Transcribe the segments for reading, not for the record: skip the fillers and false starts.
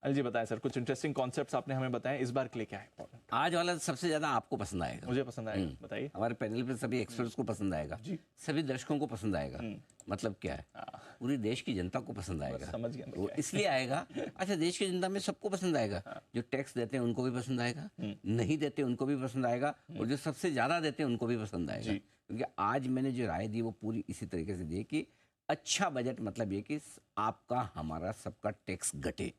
अनिल जी बताएं सर, कुछ interesting concepts आपने हमें बताएं, इस बार के लिए क्या है important? आज वाला सबसे ज्यादा आपको पसंद आएगा, मुझे पसंद आएगा, बताइए। हमारे पैनल पे सभी एक्सपर्ट्स को पसंद आएगा, सभी दर्शकों को पसंद आएगा। मतलब क्या है, पूरी देश की जनता को पसंद आएगा। समझ गया वो इसलिए आएगा, अच्छा देश की जनता में सबको पसंद आएगा। जो टैक्स देते हैं उनको भी पसंद आएगा, नहीं देते उनको भी पसंद आएगा, और जो सबसे ज्यादा देते हैं उनको भी पसंद आएगा। क्योंकि आज मैंने जो राय दी वो पूरी इसी तरीके से दी कि अच्छा बजट मतलब ये कि आपका हमारा सबका टैक्स घटे,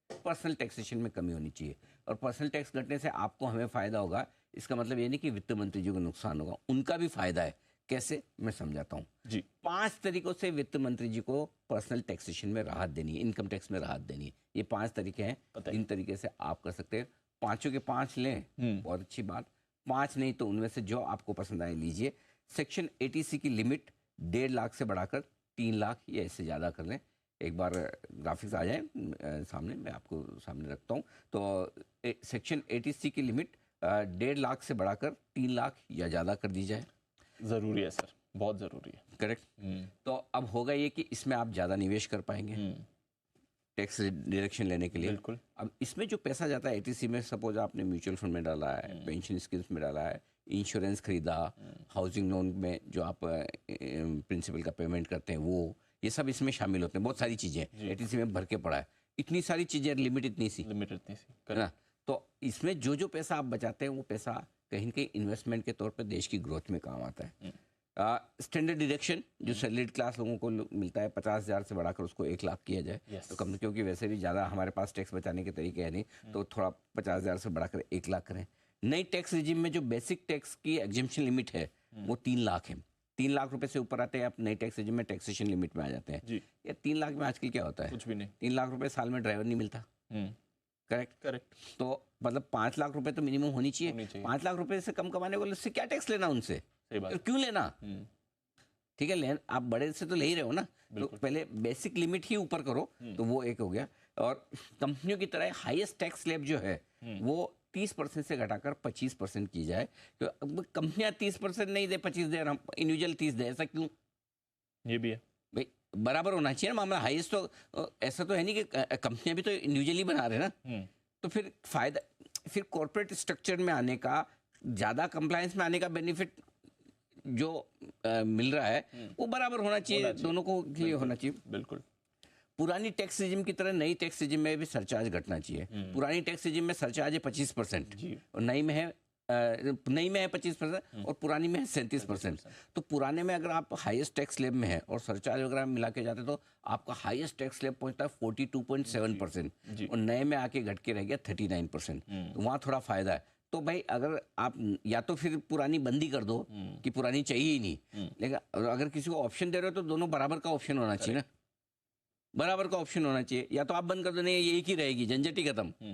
पर्सनल टैक्सेशन में कमी होनी चाहिए, और पर्सनल टैक्स घटने से आपको हमें फायदा होगा। इसका मतलब ये नहीं कि वित्त मंत्री जी को नुकसान होगा, उनका भी फायदा है। कैसे, मैं समझाता हूँ जी। 5 तरीकों से वित्त मंत्री जी को पर्सनल टैक्सेशन में राहत देनी है, इनकम टैक्स में राहत देनी है। ये 5 तरीके हैं, 3 तरीके से आप कर सकते हैं। 5 के 5 लें, बहुत अच्छी बात। 5 नहीं तो उनमें से जो आपको पसंद आए लीजिए। सेक्शन 80C की लिमिट 1.5 लाख से बढ़ाकर 3 लाख या इससे ज़्यादा कर लें। एक बार ग्राफिक्स आ जाए सामने, मैं आपको सामने रखता हूँ। तो सेक्शन 80C की लिमिट 1.5 लाख से बढ़ाकर 3 लाख या ज़्यादा कर दी जाए। ज़रूरी है सर, बहुत ज़रूरी है। करेक्ट। तो अब होगा ये कि इसमें आप ज़्यादा निवेश कर पाएंगे टैक्स डिडक्शन लेने के लिए। बिल्कुल। अब इसमें जो पैसा जाता है 80C में, सपोज आपने म्यूचुअल फंड में डाला है, पेंशन स्कीम्स में डाला है, इंश्योरेंस खरीदा, हाउसिंग लोन में जो आप प्रिंसिपल का पेमेंट करते हैं वो, ये सब इसमें शामिल होते हैं। बहुत सारी चीज़ें 80C में भर के पड़ा है, इतनी सारी चीज़ें, लिमिट इतनी सी है ना। तो इसमें जो जो पैसा आप बचाते हैं वो पैसा कहीं न कहीं इन्वेस्टमेंट के तौर पर देश की ग्रोथ में काम आता है। स्टैंडर्ड डिडक्शन जो सैलरीड क्लास लोगों को मिलता है 50,000 से बढ़ाकर उसको 1 लाख किया जाए। तो कम, क्योंकि वैसे भी ज़्यादा हमारे पास टैक्स बचाने के तरीके हैं नहीं, तो थोड़ा 50,000 से बढ़ाकर 1 लाख करें। नई टैक्स रिजिम में जो बेसिक टैक्स की एग्जेम्पशन लिमिट है वो 3 लाख है। 3 लाख रुपए से ऊपर आते हैं आप नई टैक्स रिजिम में टैक्सेशन लिमिट में आ जाते हैं। या 3 लाख में आजकल क्या होता है, कुछ भी नहीं। 3 लाख रुपए साल में ड्राइवर नहीं मिलता। करेक्ट। तो मतलब 5 लाख रुपए तो मिनिमम होनी चाहिए। 5 लाख रुपए से कम कमाने वाले से क्या टैक्स लेना उनसे, क्यों लेना। ठीक है, आप बड़े से तो ले ही रहे हो ना, तो पहले बेसिक लिमिट ही ऊपर करो, तो वो एक हो गया। और कंपनियों की तरह हाईएस्ट टैक्स स्लैब जो है वो 30% से घटाकर 25% की जाए। तो अब कंपनियां 30% नहीं दे, 25 दे, हम इंडिविजुअल 30 दे, ऐसा क्यों। ये भी है भाई, बराबर होना चाहिए ना मामला। हाईएस्ट तो ऐसा तो है नहीं कि कंपनियां भी तो इंडिविजुअली बना रहे ना, तो फिर फायदा, फिर कॉर्पोरेट स्ट्रक्चर में आने का, ज़्यादा कंप्लायंस में आने का बेनिफिट जो मिल रहा है वो बराबर होना चाहिए, दोनों को लिए होना चाहिए। बिल्कुल। पुरानी टैक्स रिजिम की तरह नई टैक्स रिजिम में भी सरचार्ज घटना चाहिए। पुरानी टैक्स रिजिम में सरचार्ज है 25% और नई में है 25% और पुरानी में है 37%। तो पुराने में अगर आप हाईएस्ट टैक्स स्लैब में है और सरचार्ज वगैरह मिला के जाते तो आपका हाईएस्ट टैक्स स्लैब पहुंचता है 42.7% और नए में आके घट के रह गया 39%। तो वहाँ थोड़ा फायदा है। तो भाई अगर आप या तो फिर पुरानी बंदी कर दो कि पुरानी चाहिए ही नहीं, लेकिन अगर किसी को ऑप्शन दे रहे हो तो दोनों बराबर का ऑप्शन होना चाहिए ना, बराबर का ऑप्शन होना चाहिए। या तो आप बंद कर दो, नहीं ये एक ही रहेगी, झंझट ही खत्म।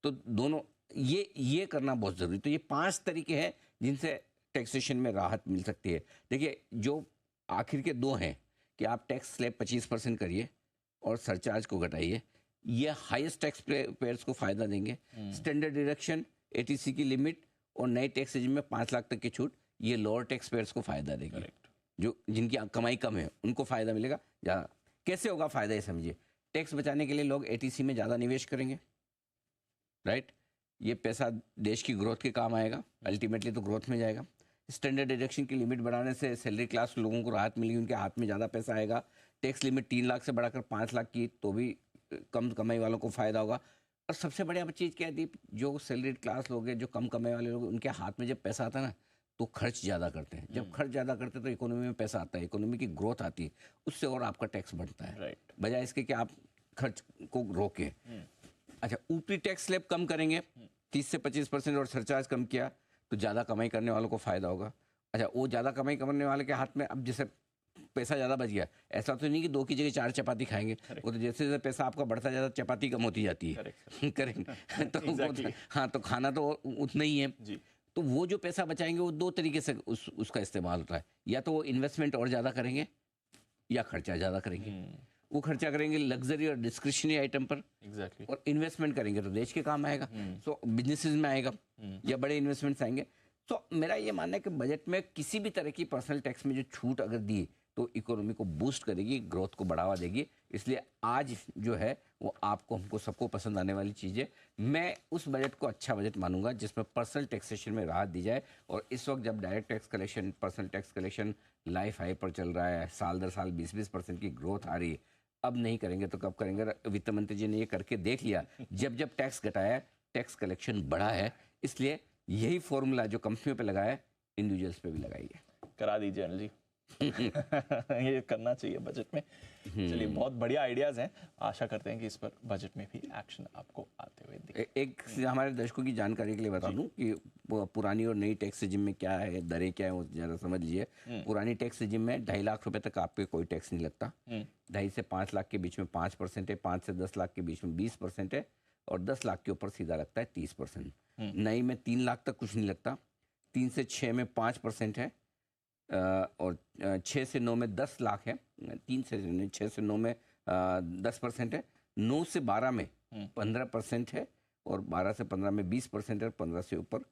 तो दोनों ये करना बहुत जरूरी। तो ये 5 तरीके हैं जिनसे टैक्सेशन में राहत मिल सकती है। देखिए, जो आखिर के 2 हैं कि आप टैक्स स्लैब 25% करिए और सरचार्ज को घटाइए, ये हाईएस्ट टैक्स पेयर्स को फायदा देंगे। स्टैंडर्ड डिडक्शन, 80C की लिमिट और नए टैक्स रिजिम में 5 लाख तक की छूट, ये लोअर टैक्स पेयर्स को फायदा देंगे। जो जिनकी कमाई कम है उनको फायदा मिलेगा। ज़्यादा कैसे होगा फायदा, ये समझिए। टैक्स बचाने के लिए लोग 80C में ज़्यादा निवेश करेंगे, राइट। ये पैसा देश की ग्रोथ के काम आएगा, अल्टीमेटली तो ग्रोथ में जाएगा। स्टैंडर्ड डिडक्शन की लिमिट बढ़ाने से सैलरी क्लास लोगों को राहत मिलेगी, उनके हाथ में ज़्यादा पैसा आएगा। टैक्स लिमिट 3 लाख से बढ़ाकर 5 लाख की, तो भी कम कमाई वालों को फायदा होगा। और सबसे बढ़िया चीज़ क्या है दीप, जो सैलरीड क्लास लोग हैं, जो कम कमाई वाले लोग, उनके हाथ में जब पैसा आता है ना तो खर्च ज़्यादा करते हैं। जब खर्च ज़्यादा करते हैं तो इकोनॉमी में पैसा आता है, इकोनॉमी की ग्रोथ आती है, उससे और आपका टैक्स बढ़ता है, बजाय इसके कि आप खर्च को रोकें। अच्छा, ऊपरी टैक्स स्लैब कम करेंगे 30 से 25% और सरचार्ज कम किया तो ज़्यादा कमाई करने वालों को फायदा होगा। अच्छा, वो ज़्यादा कमाई करने वाले के हाथ में अब जैसे पैसा ज़्यादा बच गया, ऐसा तो नहीं कि 2 की जगह 4 चपाती खाएंगे। वो तो जैसे जैसे पैसा आपका बढ़ता जाता चपाती कम होती जाती है। करेक्ट। तो हाँ, तो खाना तो उतना ही है जी। तो वो जो पैसा बचाएंगे वो 2 तरीके से उसका इस्तेमाल होता है। या तो वो इन्वेस्टमेंट और ज़्यादा करेंगे या खर्चा ज़्यादा करेंगे। वो खर्चा करेंगे लग्जरी और डिस्क्रिशनरी आइटम पर, और इन्वेस्टमेंट करेंगे तो देश के काम आएगा, सो बिजनेसेस में आएगा या बड़े इन्वेस्टमेंट्स आएंगे। तो मेरा ये मानना है कि बजट में किसी भी तरह की पर्सनल टैक्स में जो छूट अगर दी तो इकोनॉमी को बूस्ट करेगी, ग्रोथ को बढ़ावा देगी। इसलिए आज जो है वो आपको हमको सबको पसंद आने वाली चीज़ है। मैं उस बजट को अच्छा बजट मानूंगा जिसमें पर्सनल टैक्सेशन में राहत दी जाए। और इस वक्त जब direct tax collection, personal tax collection life high पर चल रहा है, साल दर साल 20-20% की ग्रोथ आ रही है, अब नहीं करेंगे तो कब करेंगे? वित्त मंत्री जी ने ये करके देख लिया, जब जब टैक्स घटाया टैक्स कलेक्शन बढ़ा है। इसलिए यही फॉर्मूला जो कंपनियों पे लगाया है, इंडिविजुअल्स पे भी लगाइए। करा दीजिए अनिल जी। ये करना चाहिए बजट में। चलिए, बहुत बढ़िया आइडियाज हैं। आशा करते हैं कि इस पर बजट में भी एक्शन आपको आते हुए दिखे। एक हमारे दर्शकों की जानकारी के लिए बता दूं कि पुरानी और नई टैक्स रिजिम में क्या है, दरें क्या है, वो जरा समझ लीजिए। पुरानी टैक्स रिजिम में 2.5 लाख रुपए तक आपके कोई टैक्स नहीं लगता। 2.5 से 5 लाख के बीच में 5% है, 5 से 10 लाख के बीच में 20% है, और 10 लाख के ऊपर सीधा लगता है 30%। नई में 3 लाख तक कुछ नहीं लगता, 3 से 6 में 5% है, और 6 से 9 में 10 लाख है, 6 से 9 में 10% है, 9 से 12 में 15% है, और 12 से 15 में 20% है, और 15 से ऊपर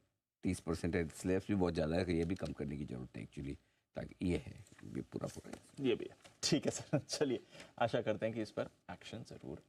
30% है। स्लैब्स भी बहुत ज़्यादा है, ये भी कम करने की जरूरत है एक्चुअली, ताकि ये है ये पूरा ये भी है। ठीक है सर, चलिए आशा करते हैं कि इस पर एक्शन ज़रूर